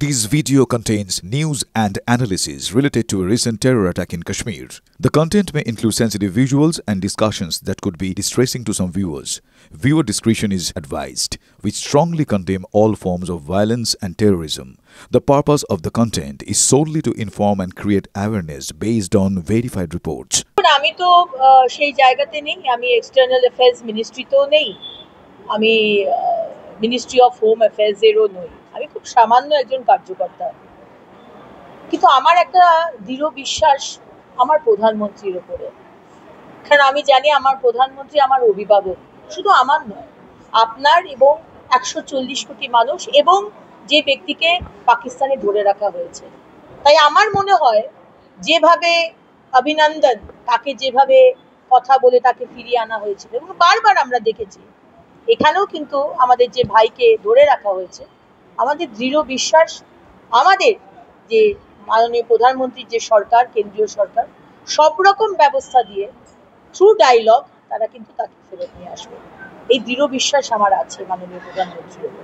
This video contains news and analysis related to a recent terror attack in Kashmir. The content may include sensitive visuals and discussions that could be distressing to some viewers. Viewer discretion is advised. We strongly condemn all forms of violence and terrorism. The purpose of the content is solely to inform and create awareness based on verified reports. আমি তো সেই জায়গাতে নেই, আমি external affairs মিনিস্ট্রিতেও নেই, আমি ministry of home অ্যাফেয়ার্সেরও নই, আমি খুব সামান্য একজন কার্যকর্তা। কিন্তু আমার একটা দৃঢ় বিশ্বাস আমার প্রধানমন্ত্রীর উপরে, কারণ আমি জানি আমার প্রধানমন্ত্রী আমার অভিভাবক, শুধু আমার নয়, আপনার এবং 140 কোটি মানুষ এবং যে ব্যক্তিকে পাকিস্তানে ধরে রাখা হয়েছে। তাই আমার মনে হয় যেভাবে অভিনন্দন তাকে যেভাবে কথা বলে তাকে ফিরিয়ে আনা হয়েছিল এবং বারবার আমরা দেখেছি এখানেও কিন্তু আমাদের যে ভাইকে ধরে রাখা হয়েছে, আমাদের দৃঢ় বিশ্বাস আমাদের যে মাননীয় প্রধানমন্ত্রীর যে সরকার, কেন্দ্রীয় সরকার সব রকম ব্যবস্থা দিয়ে থ্রু ডায়লগ তারা কিন্তু তাকে ফেরত নিয়ে আসবে। এই দৃঢ় বিশ্বাস আমার আছে মাননীয় প্রধানমন্ত্রীর উপর।